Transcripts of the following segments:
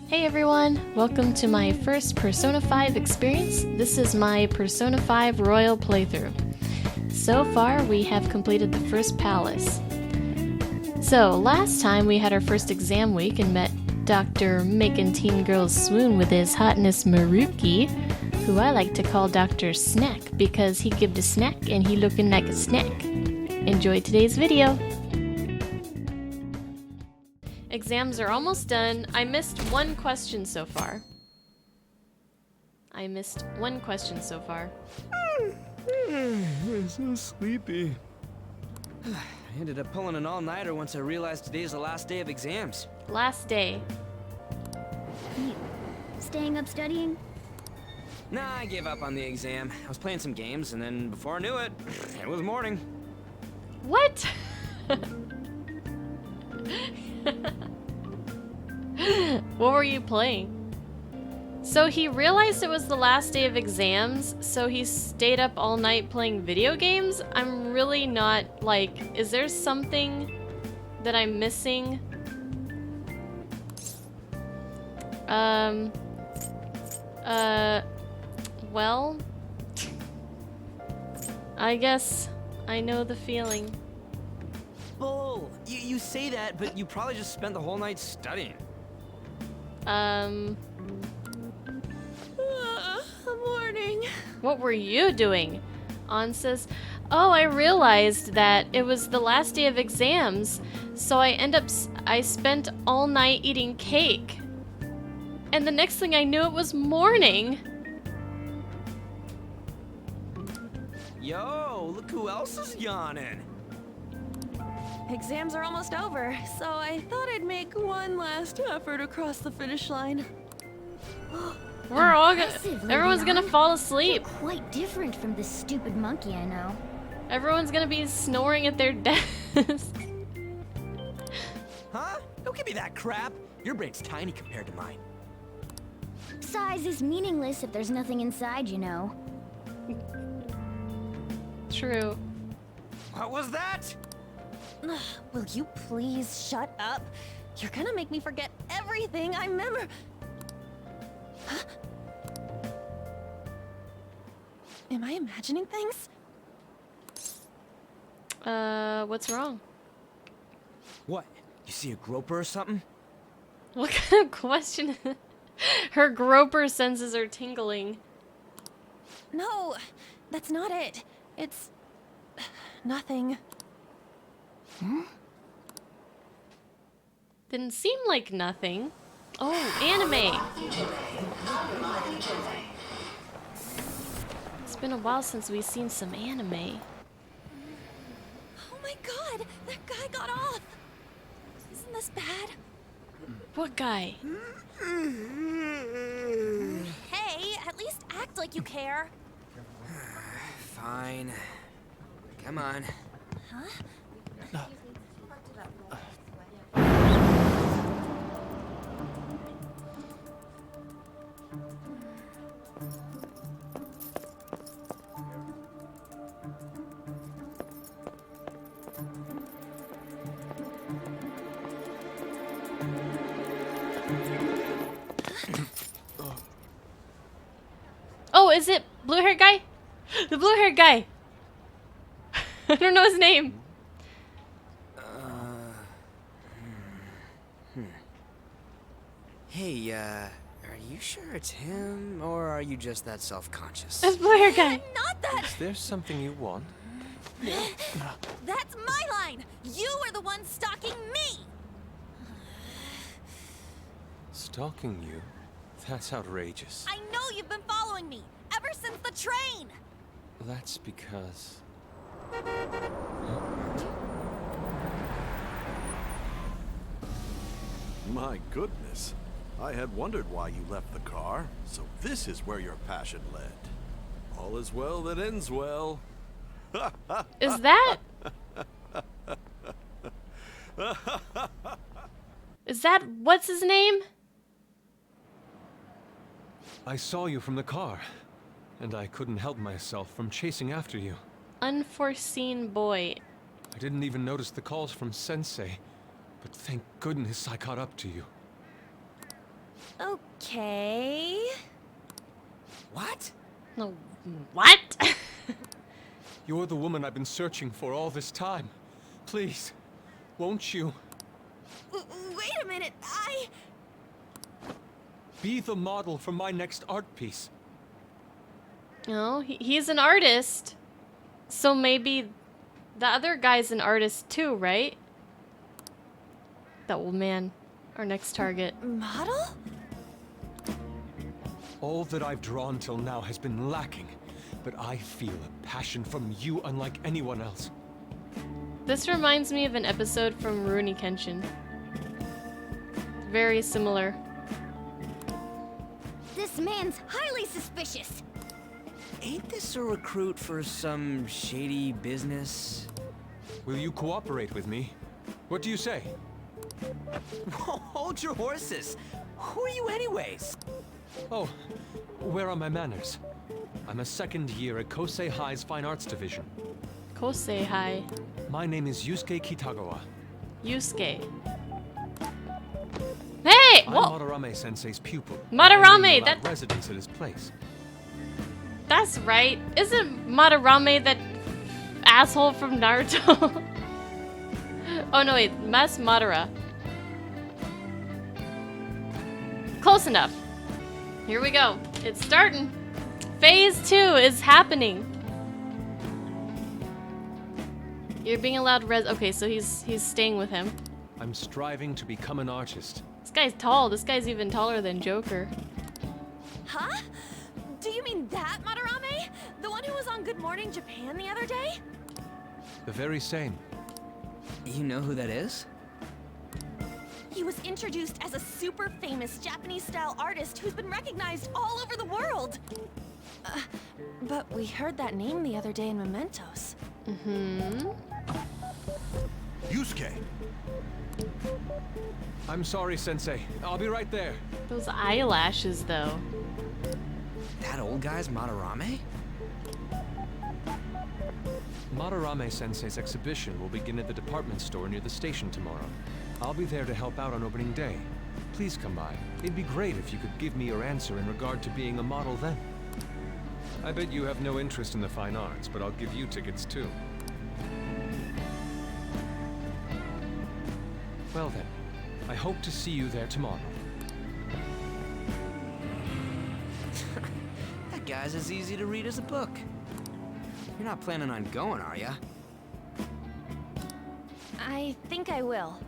Hey everyone, welcome to my first Persona 5 experience. This is my Persona 5 Royal playthrough. So far, we have completed the first palace. So, last time we had our first exam week and met Dr. Making Teen Girls Swoon with his hotness Maruki, who I like to call Dr. Snack because he gave a snack and he looking like a snack. Enjoy today's video! Exams are almost done. I missed one question so far. I'm so sleepy. I ended up pulling an all-nighter once I realized today's the last day of exams. Last day. You staying up studying? Nah, I gave up on the exam. I was playing some games, and then before I knew it, it was morning. What? What were you playing? So he realized it was the last day of exams, so he stayed up all night playing video games? I'm really not, like, is there something that I'm missing? Well, I guess I know the feeling. Bull! You say that, but you probably just spent the whole night studying. Morning. What were you doing? An says, oh, I realized that it was the last day of exams, so I spent all night eating cake. And the next thing I knew, it was morning. Yo, look who else is yawning. Exams are almost over, so I thought I'd make one last effort across the finish line. We're all Impressive, gonna, everyone's Lady gonna Ann. fall asleep. You're quite different from this stupid monkey I know. Everyone's gonna be snoring at their desks. Huh? Don't give me that crap. Your brain's tiny compared to mine. Size is meaningless if there's nothing inside, you know. True. What was that? Will you please shut up? You're gonna make me forget everything I remember. Huh? Am I imagining things? What's wrong? What? You see a groper or something? What kind of question? Her groper senses are tingling. No, that's not it. It's nothing. Huh? Didn't seem like nothing. Oh, anime! It's been a while since we've seen some anime. Oh my god, that guy got off. Isn't this bad? What guy? Hey, at least act like you care. Fine. Come on. Huh? Oh, is it blue-haired guy? The blue-haired guy! I don't know his name. Hey, are you sure it's him, or are you just that self-conscious? It's blue-haired guy. Not that! Is there something you want? That's my line! You are the one stalking me! Stalking you? That's outrageous. I know you've been following me, ever since the train! That's because... My goodness. I had wondered why you left the car, so this is where your passion led. All is well that ends well. Is that? Is that, what's his name? I saw you from the car, and I couldn't help myself from chasing after you. Unforeseen boy. I didn't even notice the calls from Sensei, but thank goodness I caught up to you. Okay. What? No, what? You're the woman I've been searching for all this time. Please, won't you Wait a minute, be the model for my next art piece? No, he's an artist. So maybe the other guy's an artist too, right? That old man, our next target. Model? All that I've drawn till now has been lacking, but I feel a passion from you unlike anyone else. This reminds me of an episode from Rurouni Kenshin. Very similar. This man's highly suspicious. Ain't this a recruit for some shady business? Will you cooperate with me? What do you say? Whoa, hold your horses. Who are you anyways? Oh, where are my manners? I'm a second year at Kosei High's Fine Arts Division. Kosei High. My name is Yusuke Kitagawa. Yusuke. Hey! I'm Whoa! Madarame Sensei's pupil. Madarame, that that- residence at his place. That's right. Isn't Madarame that asshole from Naruto? Oh no, wait. Mas Madara. Close enough. Here we go. It's starting. Phase 2 is happening. You're being allowed okay, so he's staying with him. I'm striving to become an artist. This guy's tall. This guy's even taller than Joker. Huh? Do you mean that Madarame? The one who was on Good Morning Japan the other day? The very same. You know who that is? He was introduced as a super famous Japanese-style artist who's been recognized all over the world. But we heard that name the other day in Mementos. Mm-hmm. Yusuke! I'm sorry, Sensei. I'll be right there. Those eyelashes, though. That old guy's Madarame? Madarame Sensei's exhibition will begin at the department store near the station tomorrow. I'll be there to help out on opening day. Please come by. It'd be great if you could give me your answer in regard to being a model then. I bet you have no interest in the fine arts, but I'll give you tickets too. Well then, I hope to see you there tomorrow. That guy's as easy to read as a book. You're not planning on going, are ya? I think I will.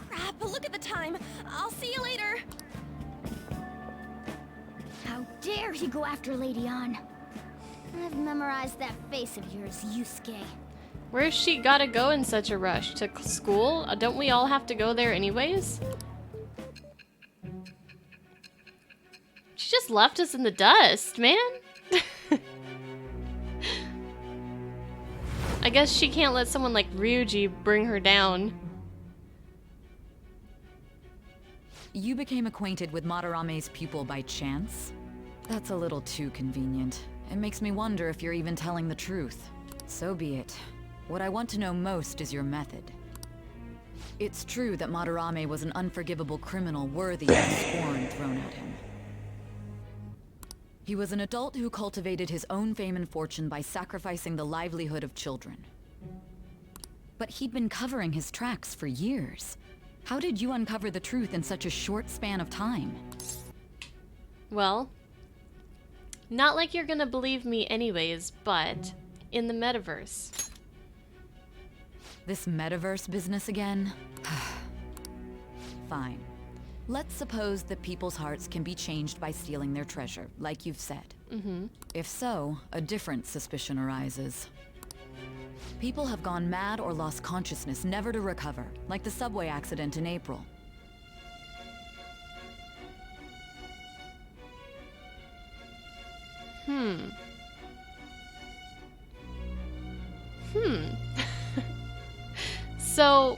Crap, look at the time. I'll see you later. How dare he go after Lady Ann? I've memorized that face of yours, Yusuke. Where's she gotta go in such a rush? To school? Don't we all have to go there anyways? She just left us in the dust, man. I guess she can't let someone like Ryuji bring her down. You became acquainted with Madarame's pupil by chance? That's a little too convenient. It makes me wonder if you're even telling the truth. So be it. What I want to know most is your method. It's true that Madarame was an unforgivable criminal worthy of the scorn thrown at him. He was an adult who cultivated his own fame and fortune by sacrificing the livelihood of children. But he'd been covering his tracks for years. How did you uncover the truth in such a short span of time? Well, not like you're gonna believe me anyways, but in the metaverse. This metaverse business again? Fine. Let's suppose that people's hearts can be changed by stealing their treasure, like you've said. Mm-hmm. If so, a different suspicion arises. People have gone mad or lost consciousness, never to recover, like the subway accident in April. So,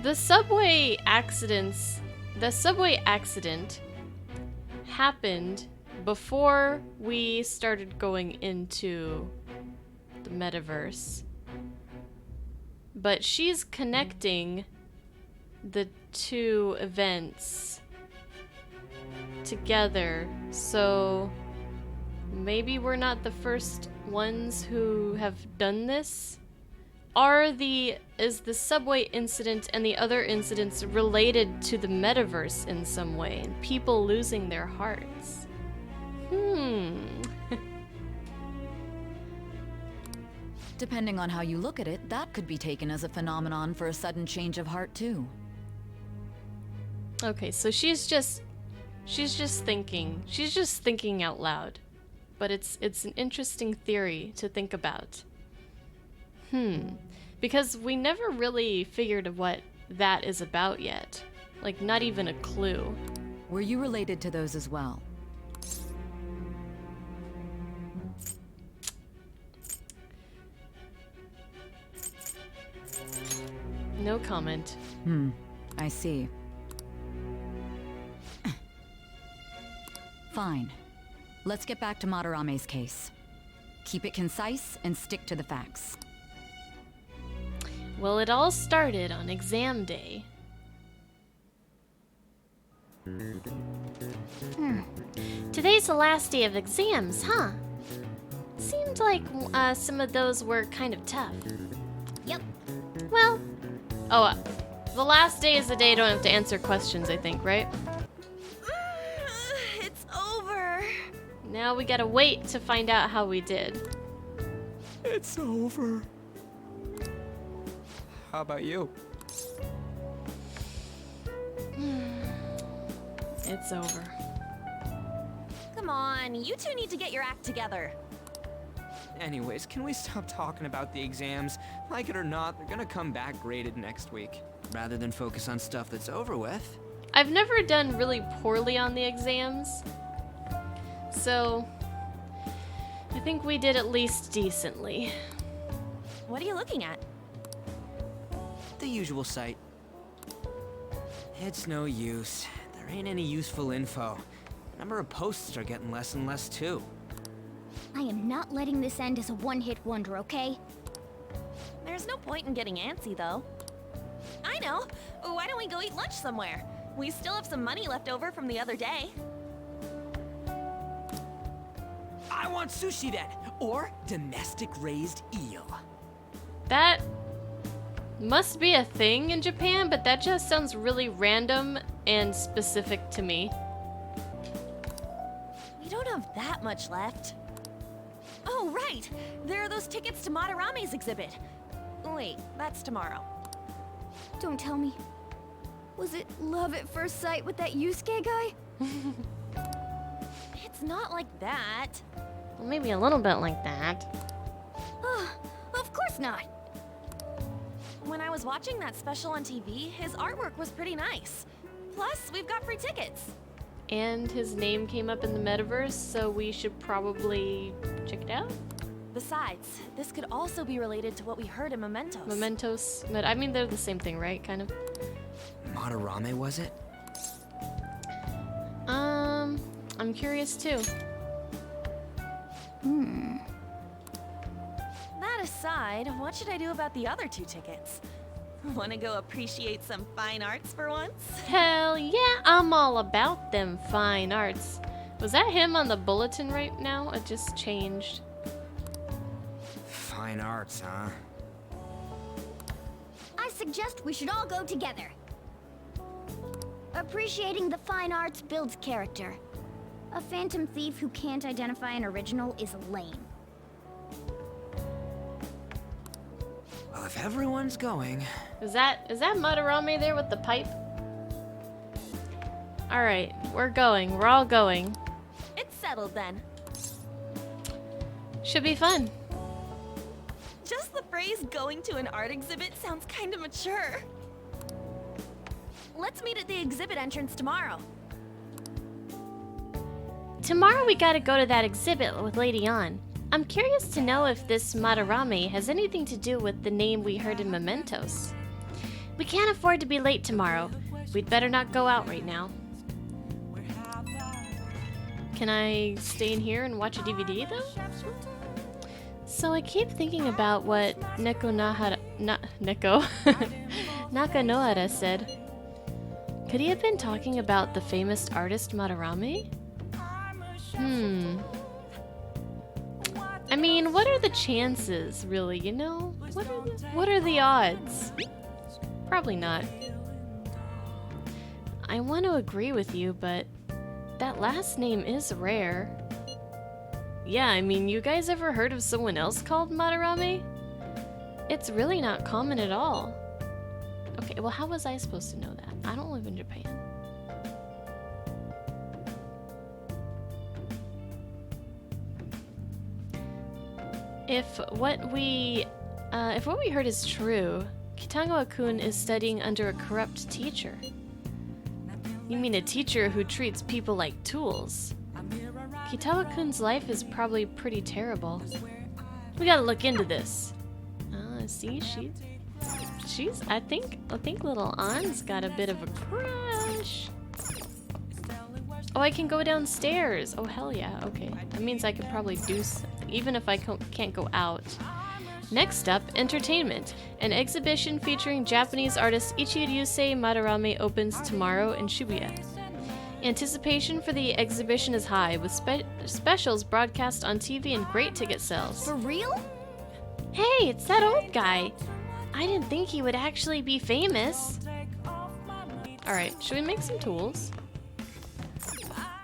the subway accident happened before we started going into the metaverse. But she's connecting the two events together, so maybe we're not the first ones who have done this? Is the subway incident and the other incidents related to the metaverse in some way, and people losing their hearts? Depending on how you look at it, that could be taken as a phenomenon for a sudden change of heart too. Okay, so she's just thinking out loud. But it's an interesting theory to think about. Because we never really figured what that is about yet. Like, not even a clue. Were you related to those as well? No comment. I see. Fine. Let's get back to Madarame's case. Keep it concise and stick to the facts. Well, it all started on exam day. Today's the last day of exams, huh? Seemed like some of those were kind of tough. Yep. Well, the last day is the day you don't have to answer questions, I think, right? It's over. Now we gotta wait to find out how we did. It's over. How about you? It's over. Come on, you two need to get your act together. Anyways, can we stop talking about the exams? Like it or not, they're gonna come back graded next week. Rather than focus on stuff that's over with. I've never done really poorly on the exams, so I think we did at least decently. What are you looking at? The usual site. It's no use. There ain't any useful info. The number of posts are getting less and less too. I am not letting this end as a one-hit wonder, okay? There's no point in getting antsy, though. I know. Why don't we go eat lunch somewhere? We still have some money left over from the other day. I want sushi then, or domestic raised eel. That must be a thing in Japan, but that just sounds really random and specific to me. We don't have that much left. Oh, right! There are those tickets to Madarame's exhibit. Wait, that's tomorrow. Don't tell me. Was it love at first sight with that Yusuke guy? It's not like that. Well, maybe a little bit like that. Of course not. When I was watching that special on TV, his artwork was pretty nice. Plus, we've got free tickets. And his name came up in the metaverse, so we should probably check it out. Besides, this could also be related to what we heard in Mementos. Mementos, I mean, they're the same thing, right? Kind of. Madarame, was it? I'm curious too. That aside, what should I do about the other 2 tickets? Want to go appreciate some fine arts for once? Hell yeah, I'm all about them fine arts. Was that him on the bulletin right now? It just changed. Fine arts, huh? I suggest we should all go together. Appreciating the fine arts builds character. A phantom thief who can't identify an original is lame. Well, if everyone's going... Is that Madarame there with the pipe? Alright, we're going. We're all going. It's settled then. Should be fun. Just the phrase going to an art exhibit sounds kind of mature. Let's meet at the exhibit entrance tomorrow. Tomorrow we gotta go to that exhibit with Lady Ann. I'm curious to know if this Madarame has anything to do with the name we heard in Mementos. We can't afford to be late tomorrow. We'd better not go out right now. Can I stay in here and watch a DVD though? So I keep thinking about what Neko Nakanohara said. Could he have been talking about the famous artist Madarame? I mean, what are the chances, really, you know? What are the odds? Probably not. I want to agree with you, but that last name is rare. Yeah, I mean, you guys ever heard of someone else called Madarame? It's really not common at all. Okay, well, how was I supposed to know that? I don't live in Japan. If what we heard is true, Kitagawa-kun is studying under a corrupt teacher. You mean a teacher who treats people like tools? Kitagawa-kun's life is probably pretty terrible. We gotta look into this. See, I think little Ann's got a bit of a crush. Oh, I can go downstairs. Oh, hell yeah. Okay. That means I can probably do something, even if I can't go out. Next up, entertainment. An exhibition featuring Japanese artist Ichiryusai Madarame opens tomorrow in Shibuya. Anticipation for the exhibition is high, with specials broadcast on TV and great ticket sales. For real? Hey, it's that old guy. I didn't think he would actually be famous. Alright, should we make some tools?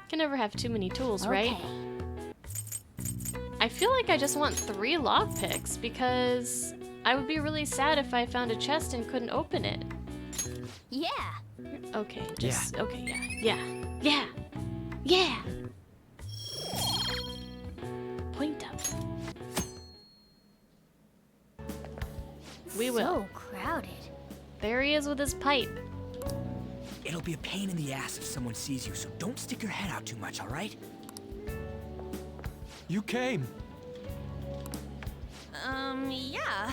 Can never have too many tools, right? I feel like I just want 3 lockpicks because I would be really sad if I found a chest and couldn't open it. Yeah. Okay, just okay, yeah. Point up. We will. So crowded. There he is with his pipe. It'll be a pain in the ass if someone sees you, so don't stick your head out too much, all right? You came. Yeah.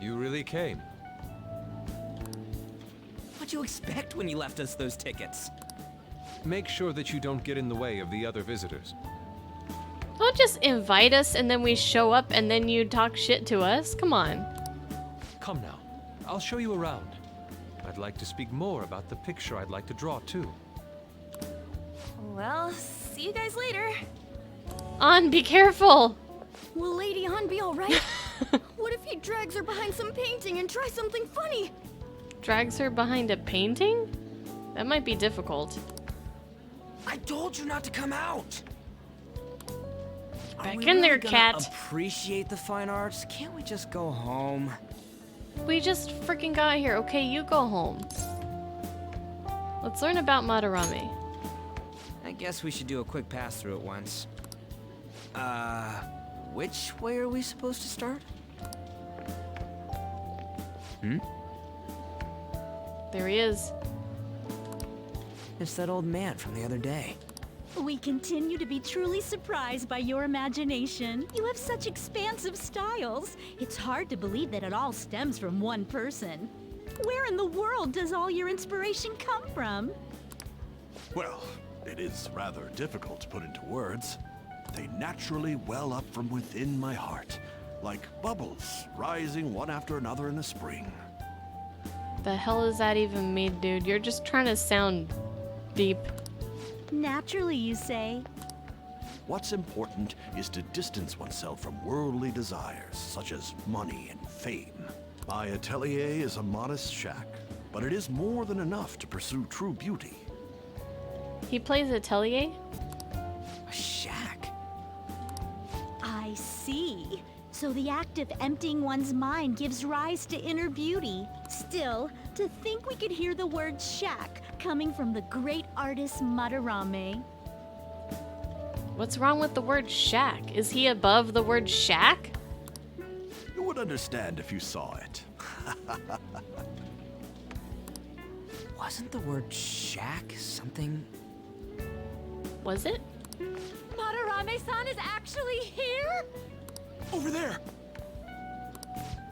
You really came. What'd you expect when you left us those tickets? Make sure that you don't get in the way of the other visitors. Don't just invite us and then we show up and then you talk shit to us. Come on. Come now. I'll show you around. I'd like to speak more about the picture I'd like to draw, too. Well, see you guys later. Ann, be careful. Will Lady Ann be alright? What if he drags her behind some painting and tries something funny? Drags her behind a painting? That might be difficult. I told you not to come out! Back Are we in there, really gonna cat. appreciate the fine arts? Can't we just go home? We just freaking got here. Okay, you go home. Let's learn about Madarame. I guess we should do a quick pass through it once. Which way are we supposed to start? There he is. It's that old man from the other day. We continue to be truly surprised by your imagination. You have such expansive styles. It's hard to believe that it all stems from one person. Where in the world does all your inspiration come from? Well, it is rather difficult to put into words. They naturally well up from within my heart, like bubbles rising one after another in the spring. The hell does that even mean, dude? You're just trying to sound deep. Naturally, you say. What's important is to distance oneself from worldly desires, such as money and fame. My atelier is a modest shack, but it is more than enough to pursue true beauty. He plays Atelier? A shack? I see. So the act of emptying one's mind gives rise to inner beauty. Still, to think we could hear the word shack coming from the great artist Madarame. What's wrong with the word shack? Is he above the word shack? You would understand if you saw it. Wasn't the word shack something? Was it? Madarame-san is actually here? Over there!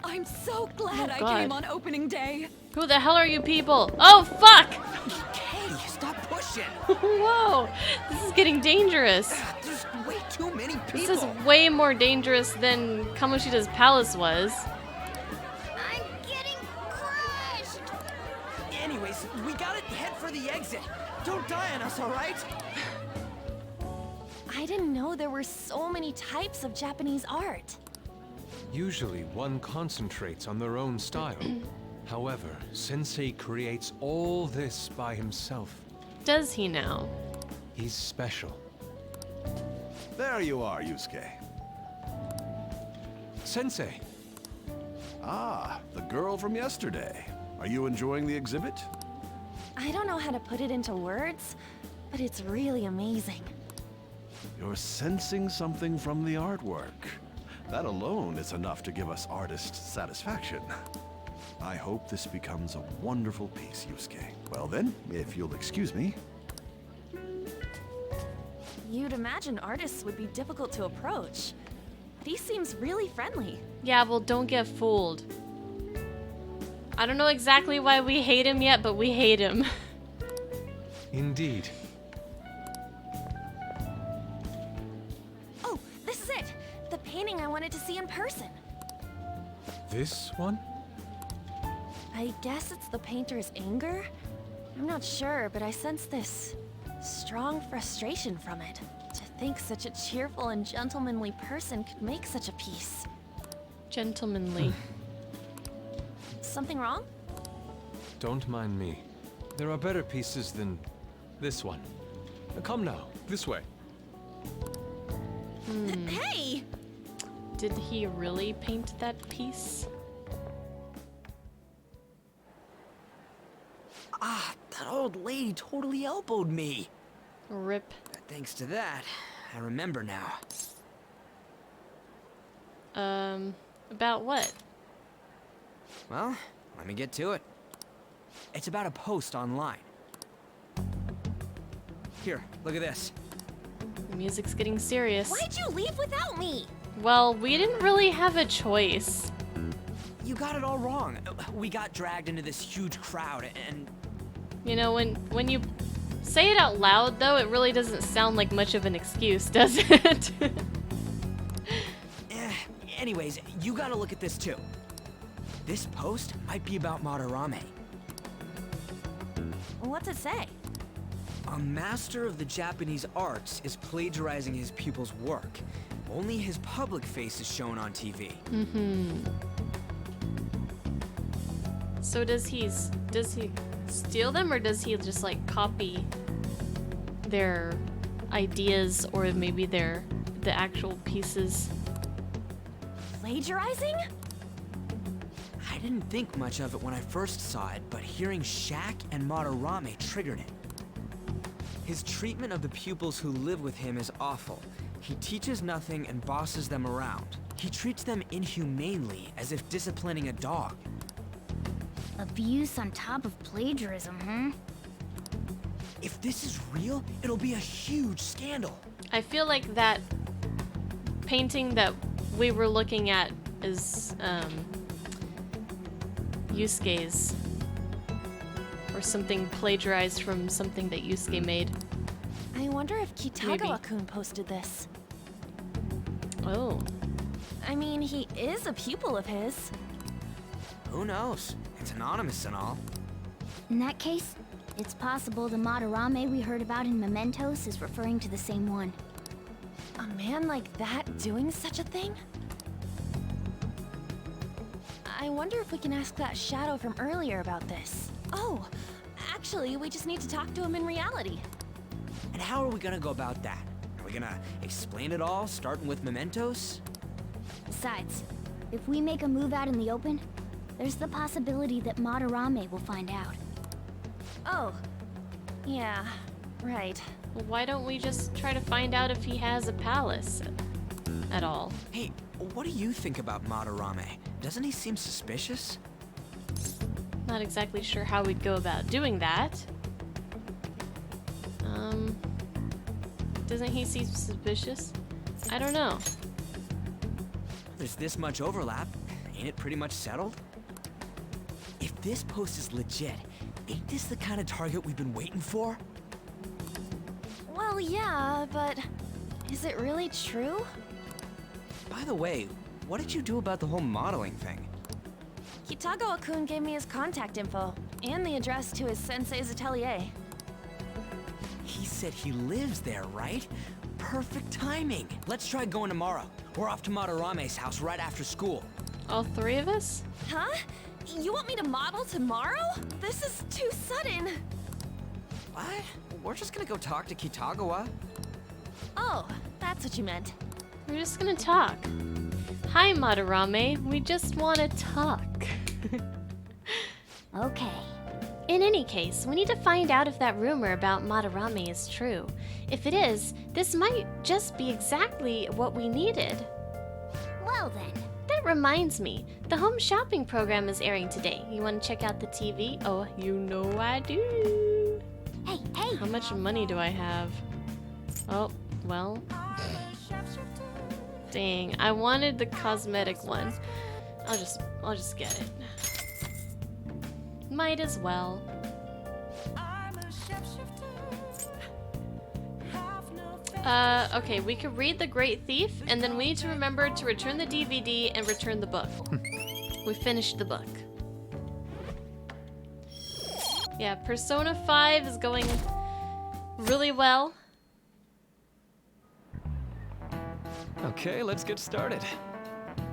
I'm so glad I God. came on opening day. Who the hell are you people? Oh, fuck! Hey, stop pushing! Whoa! This is getting dangerous. There's way too many people! This is way more dangerous than Kamoshida's palace was. I'm getting crushed! Anyways, we gotta head for the exit. Don't die on us, alright? I didn't know there were so many types of Japanese art. Usually one concentrates on their own style. However, Sensei creates all this by himself. Does he now? He's special. There you are, Yusuke. Sensei! Ah, the girl from yesterday. Are you enjoying the exhibit? I don't know how to put it into words, but it's really amazing. You're sensing something from the artwork. That alone is enough to give us artists satisfaction. I hope this becomes a wonderful piece, Yusuke. Well then, if you'll excuse me. You'd imagine artists would be difficult to approach. But he seems really friendly. Yeah, well, don't get fooled. I don't know exactly why we hate him yet, but we hate him. Indeed. Oh, this is it! The painting I wanted to see in person. This one? I guess it's the painter's anger? I'm not sure, but I sense this strong frustration from it. To think such a cheerful and gentlemanly person could make such a piece. Gentlemanly. Something wrong? Don't mind me. There are better pieces than this one. Come now, this way. Hey! Did he really paint that piece? Ah, that old lady totally elbowed me. Rip. Thanks to that, I remember now. About what? Well, let me get to it. It's about a post online. Here, look at this. The music's getting serious. Why'd you leave without me? Well, we didn't really have a choice. You got it all wrong. We got dragged into this huge crowd and... You know, when you say it out loud, though, it really doesn't sound like much of an excuse, does it? Anyways, you gotta look at this too. This post might be about Madarame. What's it say? A master of the Japanese arts is plagiarizing his pupil's work. Only his public face is shown on TV. So does he steal them, or does he just like copy their ideas, or maybe the actual pieces? Plagiarizing? I didn't think much of it when I first saw it, but hearing Shaq and Madarame triggered it. His treatment of the pupils who live with him is awful. He teaches nothing and bosses them around. He treats them inhumanely, as if disciplining a dog. Abuse on top of plagiarism, huh? If this is real, it'll be a huge scandal. I feel like that painting that we were looking at is Yusuke's, or something plagiarized from something that Yusuke made. I wonder if Kitagawa-kun posted this. Oh. I mean, he is a pupil of his. Who knows? It's anonymous and all. In that case, it's possible the Madarame we heard about in Mementos is referring to the same one. A man like that doing such a thing? I wonder if we can ask that shadow from earlier about this. Oh, actually, we just need to talk to him in reality. And how are we gonna go about that? Are we gonna explain it all, starting with Mementos? Besides, if we make a move out in the open, there's the possibility that Madarame will find out. Oh, yeah, right. Well, why don't we just try to find out if he has a palace at all? Hey, what do you think about Madarame? Doesn't he seem suspicious? Not exactly sure how we'd go about doing that. Doesn't he seem suspicious? I don't know. There's this much overlap. Ain't it pretty much settled? If this post is legit, ain't this the kind of target we've been waiting for? Well, yeah, but is it really true? By the way, what did you do about the whole modeling thing? Kitagawa-kun gave me his contact info, And the address to his sensei's atelier. He said he lives there, right? Perfect timing. Let's try going tomorrow. We're off to Madarame's house right after school. All three of us? Huh? You want me to model tomorrow? This is too sudden. What? We're just gonna go talk to Kitagawa. Oh, that's what you meant. We're just gonna talk. Hi, Madarame. We just wanna talk. Okay. In any case, we need to find out if that rumor about Madarame is true. If it is, this might just be exactly what we needed. Well then. That reminds me, the home shopping program is airing today. You want to check out the TV? Oh, you know I do. Hey, hey! How much money do I have? Oh, well. Dang, I wanted the cosmetic one. I'll just get it. Might as well. Okay, we could read The Great Thief, and then we need to remember to return the DVD and return the book. We finished the book. Yeah, Persona 5 is going really well. Okay, let's get started.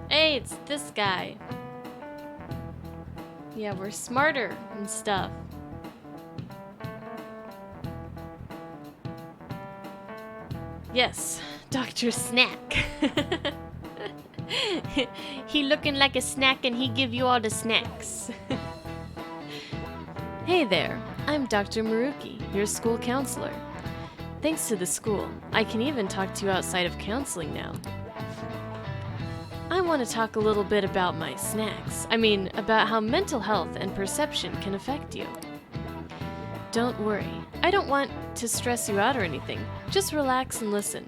Hey, it's this guy. Yeah, we're smarter and stuff. Yes, Dr. Snack. He looking like a snack and he give you all the snacks. Hey there, I'm Dr. Maruki, your school counselor. Thanks to the school, I can even talk to you outside of counseling now. I want to talk a little bit about my snacks. I mean, about how mental health and perception can affect you. Don't worry, I don't want to stress you out or anything. Just relax and listen.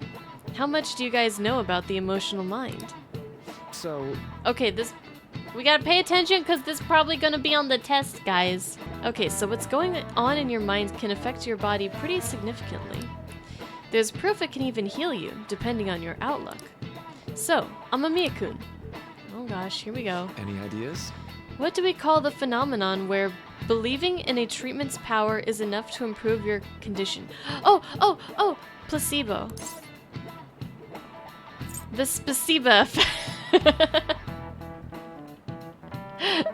How much do you guys know about the emotional mind? So, Okay, we gotta pay attention because this is probably gonna be on the test, guys. Okay, so what's going on in your mind can affect your body pretty significantly. There's proof it can even heal you, depending on your outlook. So, Amamiya-kun. Oh gosh, here we go. any ideas? What do we call the phenomenon where believing in a treatment's power is enough to improve your condition? Oh, placebo. The placebo effect.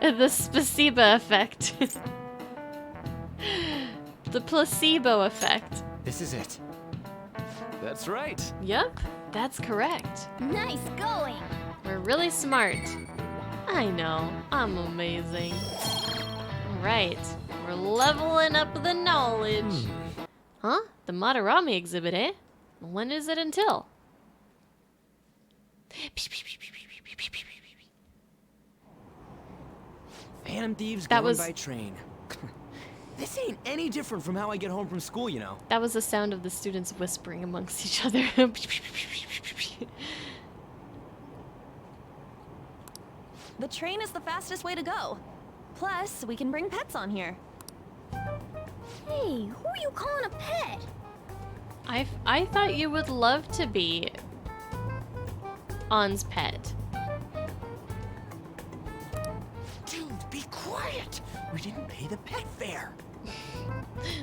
The placebo effect. The placebo effect. This is it. That's right. Yup, that's correct. Nice going! We're really smart. I know, I'm amazing. Alright, we're leveling up the knowledge. Huh? The Madarame exhibit, eh? When is it until? Phantom Thieves That going was- by train. This ain't any different from how I get home from school, you know. That was the sound of the students whispering amongst each other. The train is the fastest way to go. Plus, we can bring pets on here. Hey, who are you calling a pet? I thought you would love to be Ann's pet. Dude, be quiet. We didn't pay the pet fare.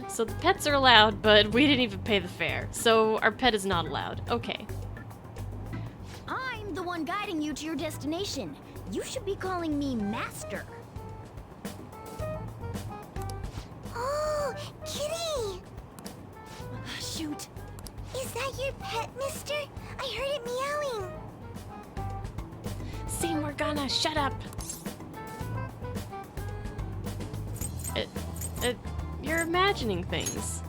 So the pets are allowed, but we didn't even pay the fare. So our pet is not allowed. Okay. I'm the one guiding you to your destination. You should be calling me Master. Oh, kitty! Shoot. Is that your pet, mister? I heard it meowing. See, Morgana, shut up. You're imagining things.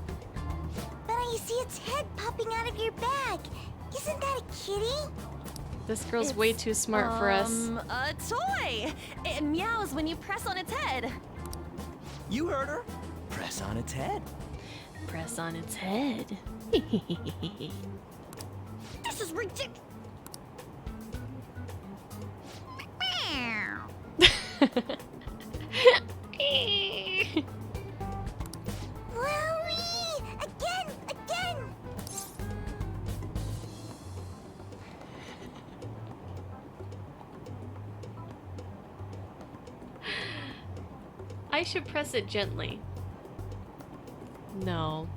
But I see its head popping out of your bag. Isn't that a kitty? This girl's way too smart for us. A toy! It meows when you press on its head. You heard her. Press on its head. Press on its head. This is ridiculous. Wowie! Again! I should press it gently. No.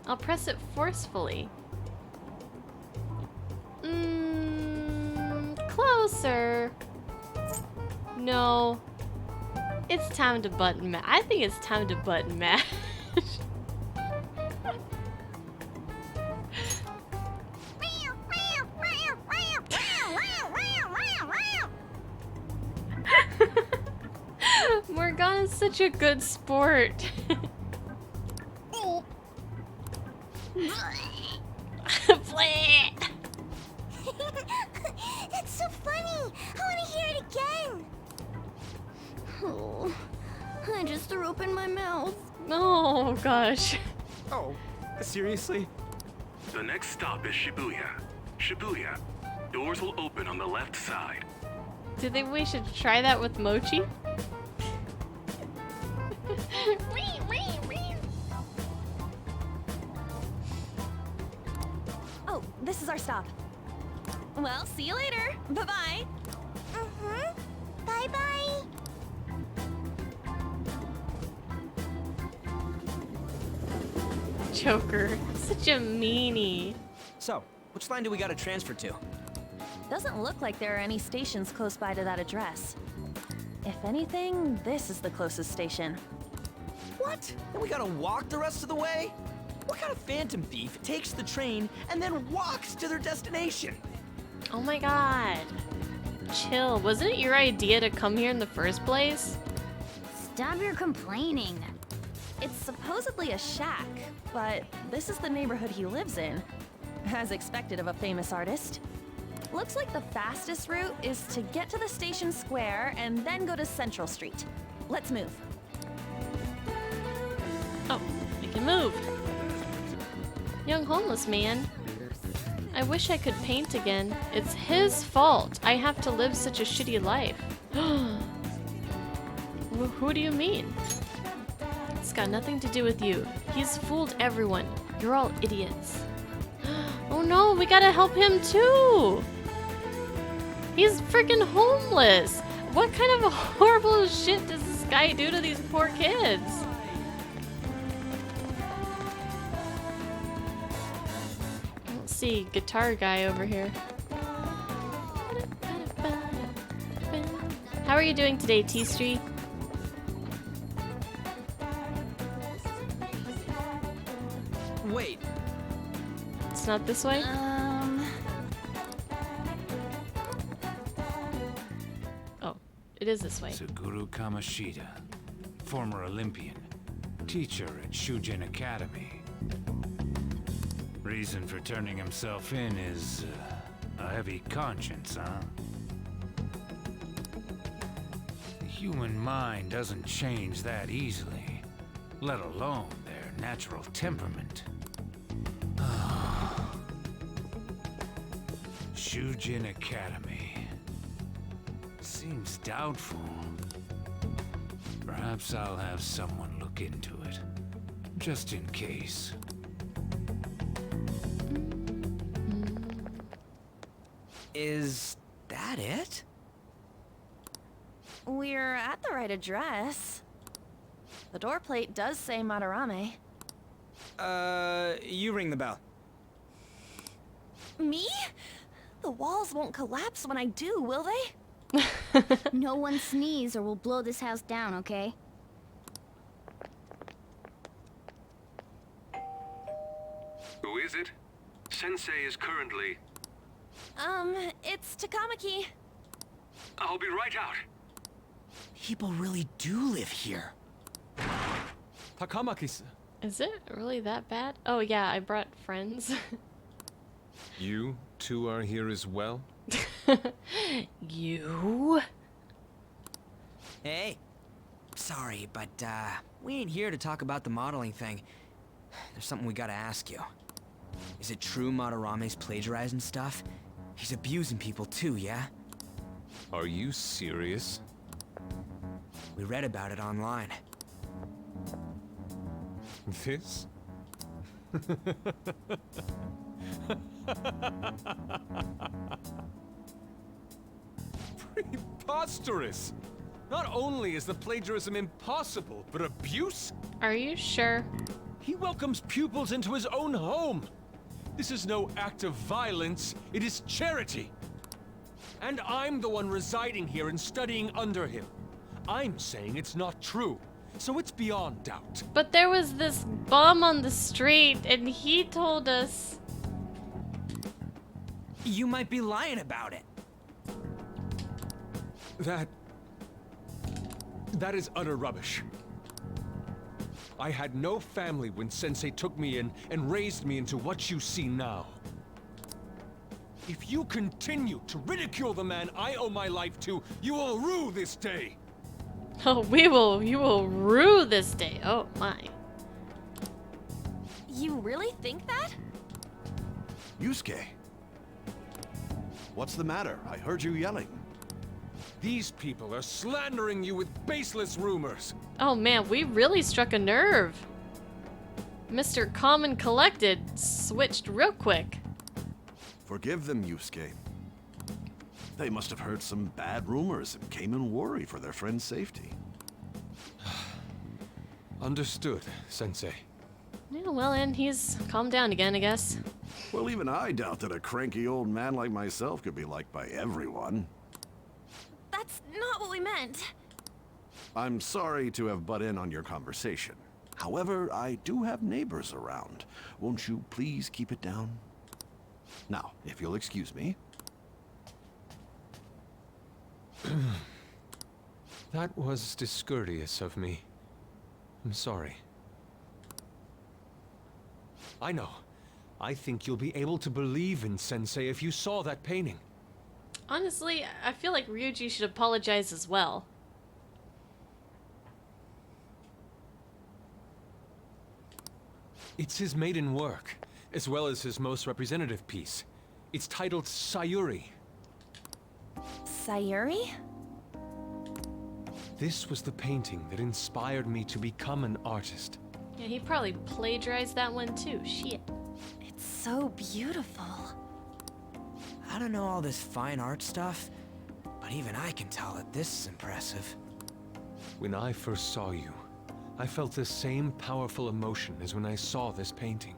I'll press it forcefully. Closer. No. It's time to button mash. I think it's time to button mash. Morgana's such a good sport. It's so funny. I want to hear it again. Oh, I just threw up in my mouth. Oh gosh. Oh, seriously? The next stop is Shibuya. Shibuya. Doors will open on the left side. Do you think we should try that with Mochi? Oh, this is our stop. Well, see you later. Bye-bye. Bye-bye. Joker. Such a meanie. So, which line do we gotta transfer to? Doesn't look like there are any stations close by to that address. If anything, this is the closest station. What? And we gotta walk the rest of the way? What kind of phantom thief takes the train and then walks to their destination? Oh my god. Chill. Wasn't it your idea to come here in the first place? Stop your complaining. It's supposedly a shack, but this is the neighborhood he lives in. As expected of a famous artist. Looks like the fastest route is to get to the station square and then go to Central Street. Let's move. Oh, we can move. Young homeless man. I wish I could paint again. It's his fault. I have to live such a shitty life. Who do you mean? It's got nothing to do with you. He's fooled everyone. You're all idiots. Oh no, we gotta help him too. He's freaking homeless. What kind of horrible shit does this guy do to these poor kids? Let's see, guitar guy over here. How are you doing today, T Street? Wait, It's not this way? Oh, it is this way. Suguru Kamoshida, former Olympian, teacher at Shujin Academy. Reason for turning himself in is a heavy conscience, huh? The human mind doesn't change that easily, let alone their natural temperament. Shujin Academy. Seems doubtful. Perhaps I'll have someone look into it, just in case. is that it? We're at the right address. The door plate does say Madarame. You ring the bell. Me? The walls won't collapse when I do, will they? No one sneeze or we'll blow this house down, okay? Who is it? Sensei is currently... It's Takamaki. I'll be right out. People really do live here. Takamaki-san. Is it really that bad? Oh yeah, I brought friends. You two are here as well? You? Hey. Sorry, but, we ain't here to talk about the modeling thing. There's something we gotta ask you. Is it true Madarame's plagiarizing stuff? He's abusing people too, yeah? Are you serious? We read about it online. This? Preposterous! Not only is the plagiarism impossible, but abuse? Are you sure? He welcomes pupils into his own home. This is no act of violence, it is charity. And I'm the one residing here and studying under him. I'm saying it's not true, so it's beyond doubt. But there was this bum on the street and he told us. You might be lying about it. That is utter rubbish. I had no family when Sensei took me in and raised me into what you see now. If you continue to ridicule the man I owe my life to, you will rue this day. Oh, you will rue this day. Oh my. You really think that? Yusuke. What's the matter? I heard you yelling. These people are slandering you with baseless rumors. Oh man, we really struck a nerve. Mr. Calm and Collected switched real quick. Forgive them, Yusuke. They must have heard some bad rumors and came in worry for their friend's safety. Understood, Sensei. Yeah, well, and he's calmed down again, I guess. Well, even I doubt that a cranky old man like myself could be liked by everyone. That's not what we meant. I'm sorry to have butt in on your conversation. However, I do have neighbors around. Won't you please keep it down? Now, if you'll excuse me. That was discourteous of me. I'm sorry. I know. I think you'll be able to believe in Sensei if you saw that painting. Honestly, I feel like Ryuji should apologize as well. It's his maiden work, as well as his most representative piece. It's titled Sayuri. Sayuri? This was the painting that inspired me to become an artist. Yeah, he probably plagiarized that one too. Shit. It's so beautiful. I don't know all this fine art stuff, but even I can tell that this is impressive. When I first saw you, I felt the same powerful emotion as when I saw this painting.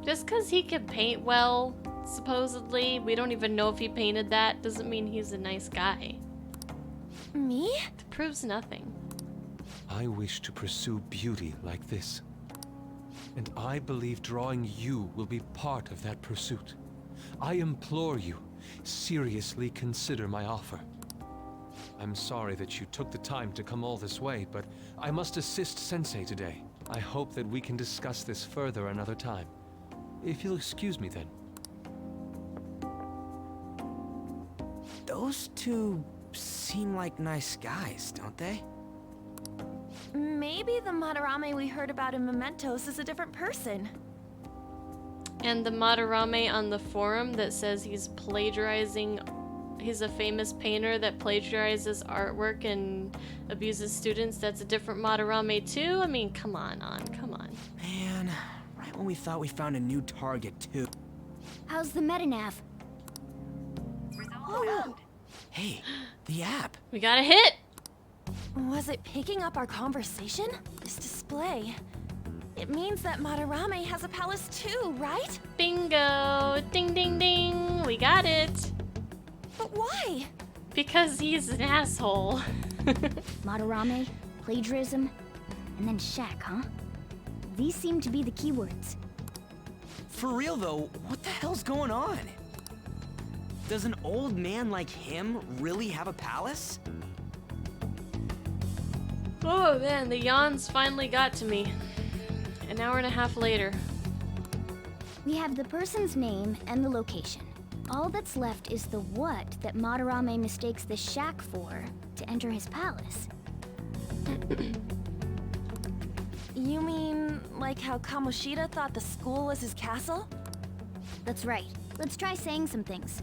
Just because he can paint well, supposedly, we don't even know if he painted that, doesn't mean he's a nice guy. Me? It proves nothing. I wish to pursue beauty like this. And I believe drawing you will be part of that pursuit. I implore you, seriously consider my offer. I'm sorry that you took the time to come all this way, but I must assist Sensei today. I hope that we can discuss this further another time. If you'll excuse me then. Those two seem like nice guys, don't they? Maybe the Madarame we heard about in Mementos is a different person. And the Madarame on the forum that says he's plagiarizing, he's a famous painter that plagiarizes artwork and abuses students, that's a different Madarame too? I mean, come on. Man, right when we thought we found a new target too. How's the metanav? Oh, Hey, the app. We got a hit! was it picking up our conversation? This display. It means that Madarame has a palace too, right? Bingo! Ding ding ding! We got it! But why? Because he's an asshole. Madarame, plagiarism, and then shack, huh? These seem to be the keywords. For real though, what the hell's going on? Does an old man like him really have a palace? Oh man, the yawns finally got to me. An hour and a half later. We have the person's name and the location. All that's left is the what that Madarame mistakes the shack for to enter his palace. You mean like how Kamoshida thought the school was his castle? That's right. Let's try saying some things.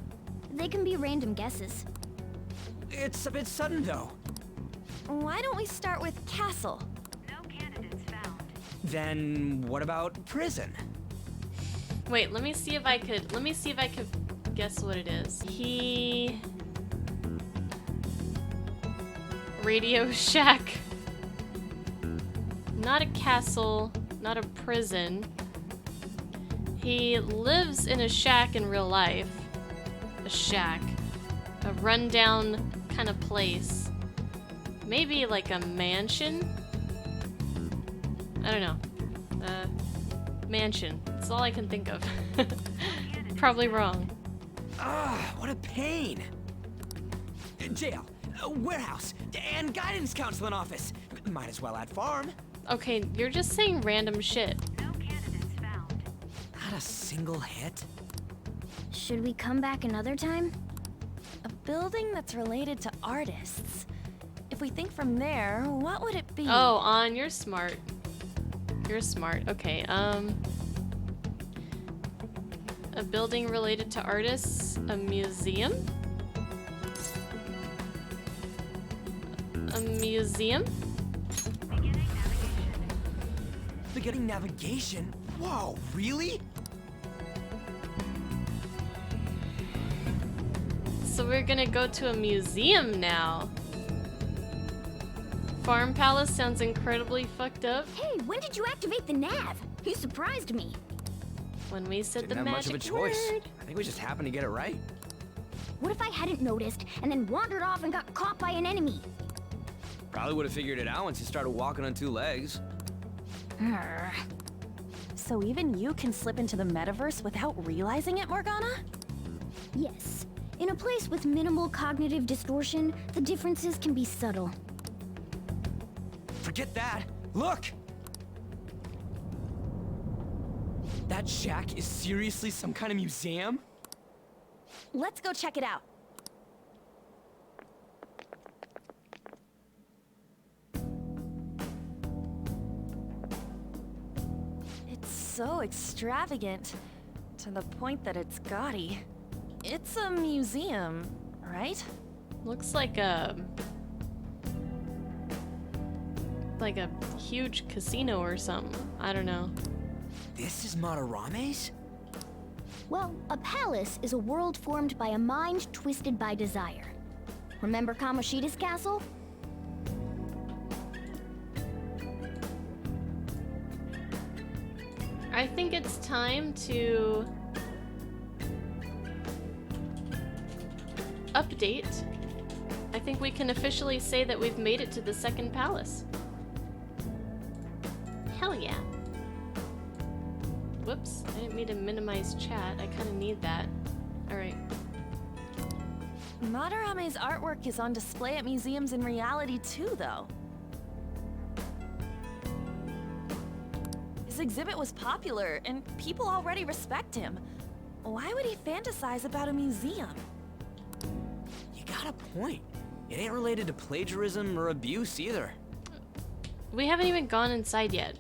They can be random guesses. It's a bit sudden though. Why don't we start with castle? Then what about prison? Wait, let me see if I could guess what it is. Radio Shack. Not a castle, not a prison. He lives in a shack in real life. A shack. A rundown kind of place. Maybe like a mansion? I don't know. Mansion. That's all I can think of. Probably wrong. Ah, what a pain. Jail, warehouse, and guidance counseling office. Might as well add farm. Okay, you're just saying random shit. No candidates found. Not a single hit. Should we come back another time? A building that's related to artists. If we think from there, what would it be? Oh, you're smart. You're smart. Okay, a building related to artists? A museum? A museum? Beginning navigation? Whoa, really? So we're gonna go to a museum now. Farm Palace sounds incredibly fucked up. Hey, when did you activate the nav? You surprised me. When we said Didn't the have much of a magic choice. word. I think we just happened to get it right. What if I hadn't noticed and then wandered off and got caught by an enemy? Probably would have figured it out once you started walking on two legs. Arr. So even you can slip into the metaverse without realizing it, Morgana? Yes. In a place with minimal cognitive distortion, the differences can be subtle. Forget that. Look! That shack is seriously some kind of museum? Let's go check it out. It's so extravagant, to the point that it's gaudy. It's a museum, right? Looks like a huge casino or something. I don't know. This is Madarame's? Well, a palace is a world formed by a mind twisted by desire. Remember Kamoshida's castle? I think it's time to update. I think we can officially say that we've made it to the second palace. Hell yeah. Whoops, I didn't mean to minimize chat. I kind of need that. Alright. Madarame's artwork is on display at museums in reality too, though. His exhibit was popular, and people already respect him. Why would he fantasize about a museum? You got a point. It ain't related to plagiarism or abuse either. We haven't even gone inside yet.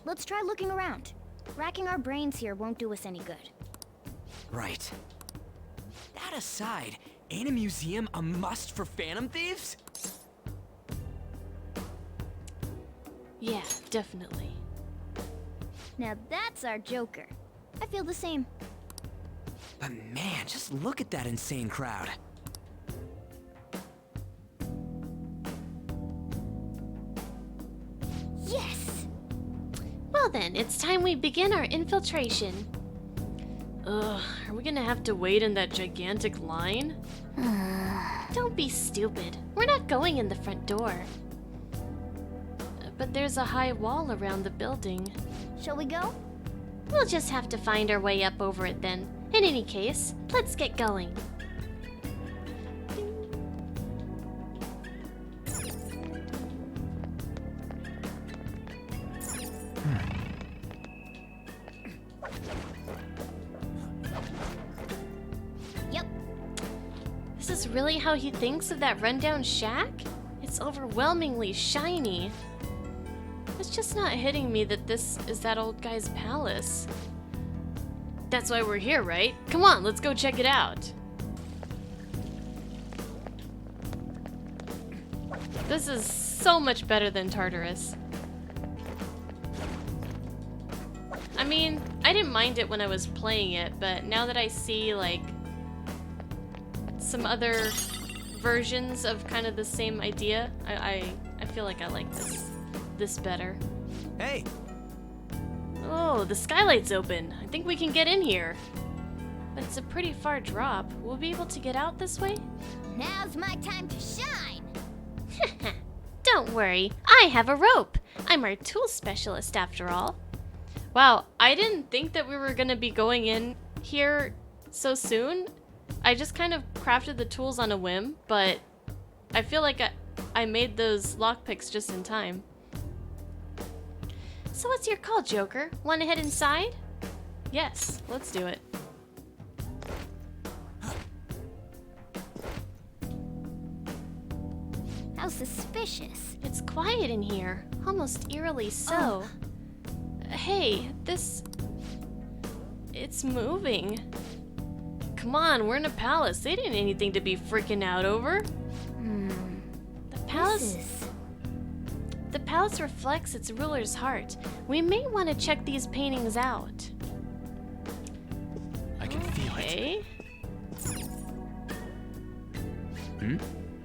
Let's try looking around. Racking our brains here won't do us any good. Right. That aside, ain't a museum a must for Phantom Thieves? Yeah, definitely. Now that's our Joker. I feel the same. But man, just look at that insane crowd. Yes! Well then, it's time we begin our infiltration. Ugh, are we gonna have to wait in that gigantic line? Don't be stupid. We're not going in the front door. But there's a high wall around the building. Shall we go? We'll just have to find our way up over it then. In any case, let's get going. Yep. This is really how he thinks of that rundown shack? It's overwhelmingly shiny. It's just not hitting me that this is that old guy's palace. That's why we're here, right? Come on, let's go check it out. This is so much better than Tartarus. I mean, I didn't mind it when I was playing it, but now that I see, like, some other versions of kind of the same idea. I feel like I like this better. Hey, Oh, the skylight's open. I think we can get in here. But it's a pretty far drop. We'll be able to get out this way? Now's my time to shine! Don't worry, I have a rope. I'm our tool specialist after all. Wow, I didn't think that we were gonna be going in here so soon. I just kind of crafted the tools on a whim, but I feel like I made those lockpicks just in time. So what's your call, Joker? Want to head inside? Yes, let's do it. How suspicious. It's quiet in here, almost eerily so. Hey, it's moving. Come on, we're in a palace. They didn't anything to be freaking out over. The palace reflects its ruler's heart. We may want to check these paintings out. I can feel it.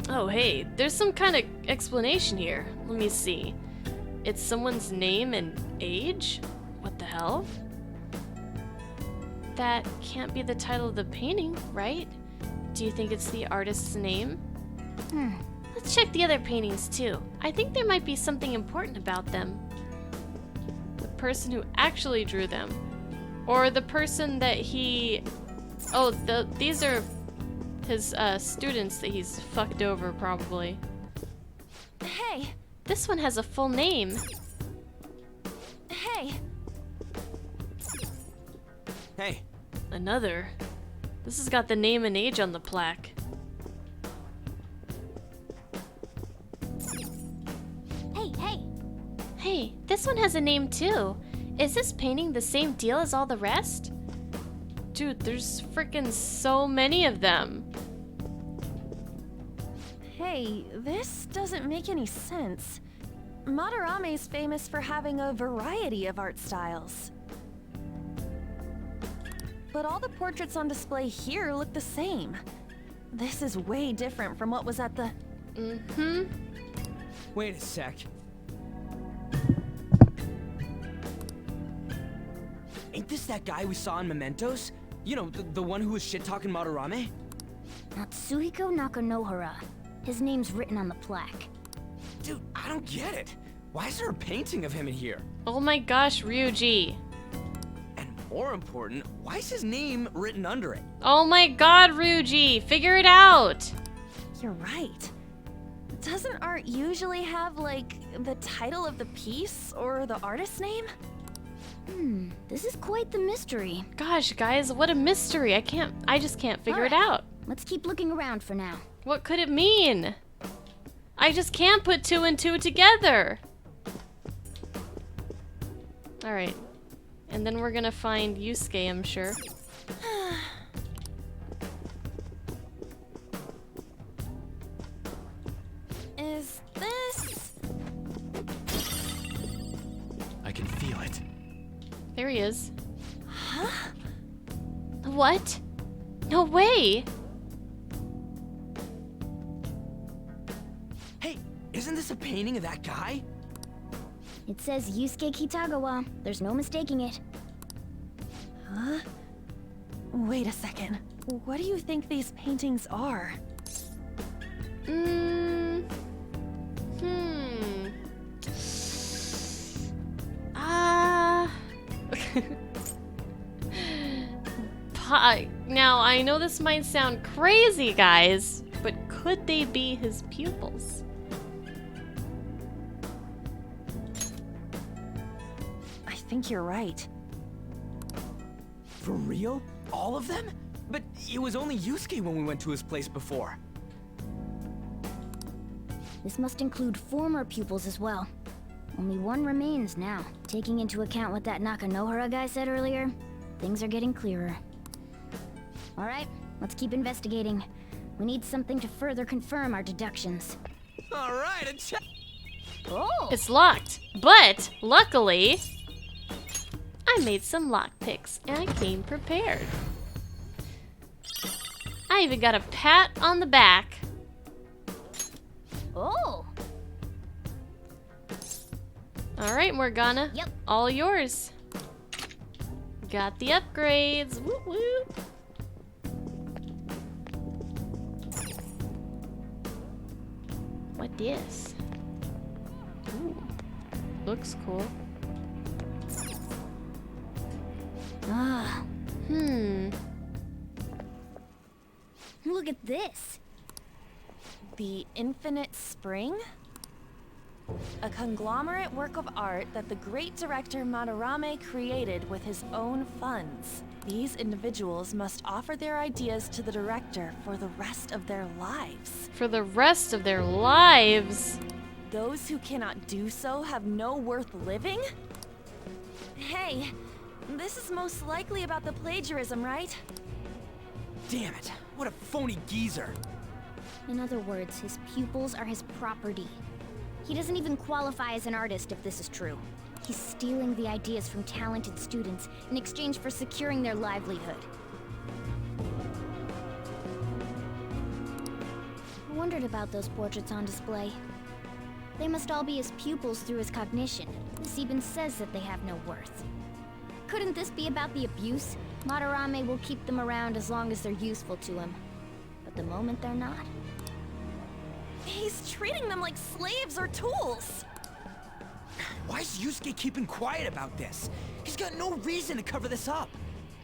Oh, hey, there's some kind of explanation here. Let me see. It's someone's name and age? What the hell? That can't be the title of the painting, right? Do you think it's the artist's name? Let's check the other paintings too. I think there might be something important about them. The person who actually drew them. Or the person that he... Oh, these are his students that he's fucked over, probably. Hey! This one has a full name. Hey! Hey, Another. This has got the name and age on the plaque. Hey! Hey, this one has a name too. Is this painting the same deal as all the rest? Dude, there's freaking so many of them. Hey, this doesn't make any sense. Madarame's famous for having a variety of art styles. But all the portraits on display here look the same. This is way different from what was at the... wait a sec. Ain't this that guy we saw in Mementos? You know, the one who was shit-talking Madarame? Natsuhiko Nakanohara. His name's written on the plaque. Dude, I don't get it. Why is there a painting of him in here? Oh my gosh, Ryuji. And more important, why is his name written under it? Oh my god, Ryuji, figure it out. You're right. Doesn't art usually have, like, the title of the piece or the artist's name? This is quite the mystery. Gosh, guys, what a mystery. I just can't figure it Alright. out. Let's keep looking around for now. What could it mean? I just can't put two and two together. Alright. And then we're gonna find Yusuke, I'm sure. Is this... I can feel it. There he is. Huh? What? No way! Hey, isn't this a painting of that guy? It says Yusuke Kitagawa. There's no mistaking it. Huh? Wait a second. What do you think these paintings are? Now, I know this might sound crazy, guys, but could they be his pupils? I think you're right. For real? All of them? But it was only Yusuke when we went to his place before. This must include former pupils as well. Only one remains now. Taking into account what that Nakanohara guy said earlier, things are getting clearer. Alright, let's keep investigating. We need something to further confirm our deductions. Alright, Oh! It's locked, but luckily, I made some lockpicks and I came prepared. I even got a pat on the back. Oh! Alright, Morgana. Yep. All yours. Got the upgrades. Whoop whoop. What this? Ooh. Looks cool. Ah, look at this. The Infinite Spring? A conglomerate work of art that the great director Madarame created with his own funds. These individuals must offer their ideas to the director for the rest of their lives. For the rest of their lives? Those who cannot do so have no worth living? Hey, this is most likely about the plagiarism, right? Damn it, what a phony geezer. In other words, his pupils are his property. He doesn't even qualify as an artist if this is true. He's stealing the ideas from talented students in exchange for securing their livelihood. I wondered about those portraits on display. They must all be his pupils through his cognition. This even says that they have no worth. Couldn't this be about the abuse? Madarame will keep them around as long as they're useful to him. But the moment they're not... He's treating them like slaves or tools. Why is Yusuke keeping quiet about this? He's got no reason to cover this up.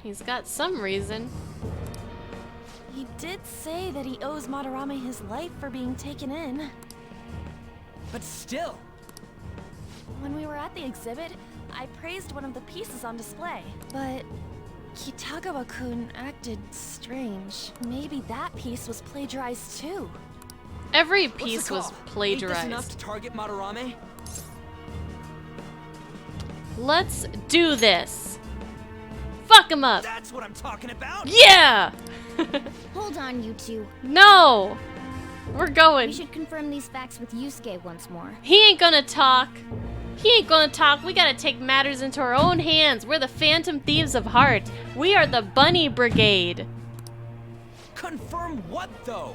He's got some reason. He did say that he owes Madarame his life for being taken in. But still. When we were at the exhibit, I praised one of the pieces on display. But Kitagawa-kun acted strange. Maybe that piece was plagiarized too. Every What's the piece was call? Ain't this plagiarized. enough to target Madarame? Let's do this. Fuck him up. That's what I'm talking about. Yeah! Hold on, you two. No! We're going. We should confirm these facts with Yusuke once more. He ain't gonna talk. He ain't gonna talk. We gotta take matters into our own hands. We're the Phantom Thieves of Heart. We are the Bunny Brigade. Confirm what, though?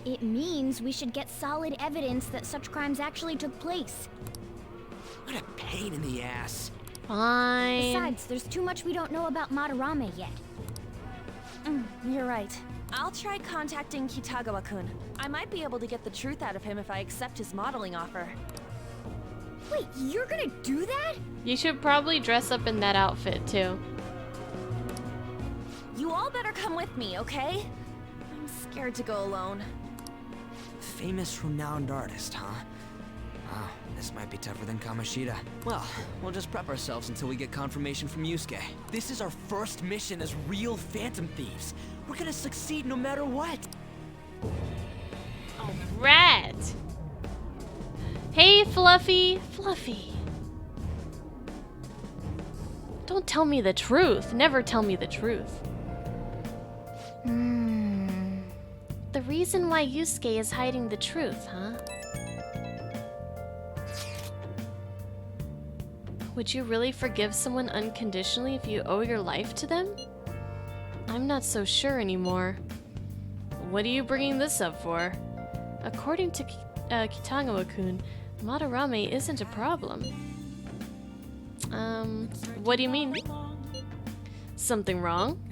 It means we should get solid evidence that such crimes actually took place. What a pain in the ass. Fine. Besides, there's too much we don't know about Madarame yet. You're right. I'll try contacting Kitagawa-kun. I might be able to get the truth out of him if I accept his modeling offer. Wait, you're gonna do that? You should probably dress up in that outfit too. You all better come with me, okay? I'm scared to go alone. Famous, renowned artist, huh? Wow, this might be tougher than Kamoshida. Well, we'll just prep ourselves until we get confirmation from Yusuke. This is our first mission as real Phantom Thieves. We're gonna succeed no matter what. Alright. Hey, Fluffy. Fluffy. Don't tell me the truth. Never tell me the truth. The reason why Yusuke is hiding the truth, huh? Would you really forgive someone unconditionally if you owe your life to them? I'm not so sure anymore. What are you bringing this up for? According to Kitagawa-kun, Madarame isn't a problem. What do you mean? Something wrong?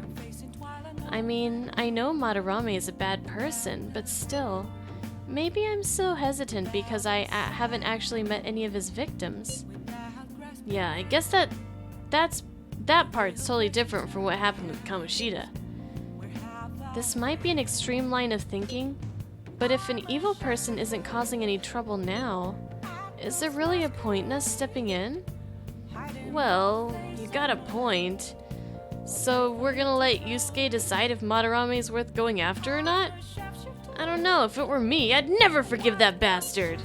I mean, I know Madarame is a bad person, but still, maybe I'm so hesitant because I haven't actually met any of his victims. Yeah, I guess that part's totally different from what happened with Kamoshida. This might be an extreme line of thinking, but if an evil person isn't causing any trouble now, is there really a point in us stepping in? Well, you got a point. So we're gonna let Yusuke decide if Madarame is worth going after or not? I don't know, if it were me, I'd never forgive that bastard.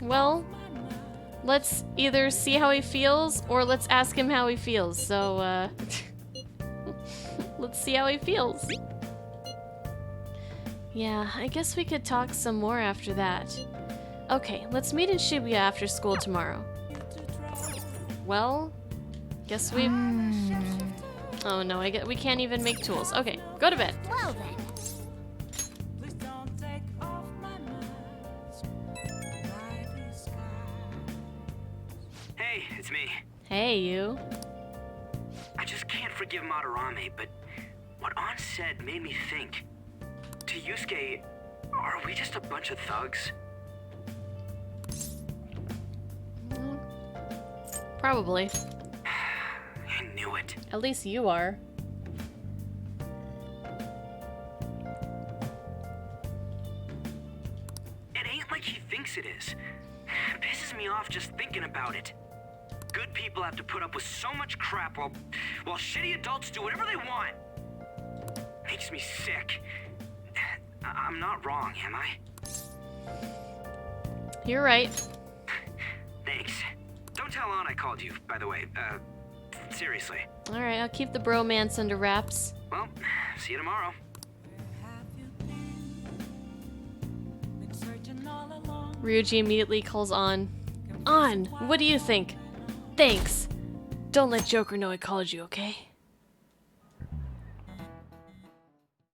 Well, let's either see how he feels or let's ask him how he feels. So, let's see how he feels. Yeah, I guess we could talk some more after that. Okay, let's meet in Shibuya after school tomorrow. Well, guess we... Oh no, we can't even make tools. Okay, go to bed. Well then. Hey, it's me. Hey, you. I just can't forgive Madarame, but what Ann said made me think. To Yusuke, are we just a bunch of thugs? Probably. I knew it. At least you are. It ain't like he thinks it is. It pisses me off just thinking about it. Good people have to put up with so much crap while shitty adults do whatever they want. Makes me sick. I'm not wrong, am I? You're right. Thanks. Don't tell Ann I called you, by the way. Seriously. Alright, I'll keep the bromance under wraps. Well, see you tomorrow. Ryuji immediately calls Ann. Ann, what do you think? Thanks. Don't let Joker know I called you, okay?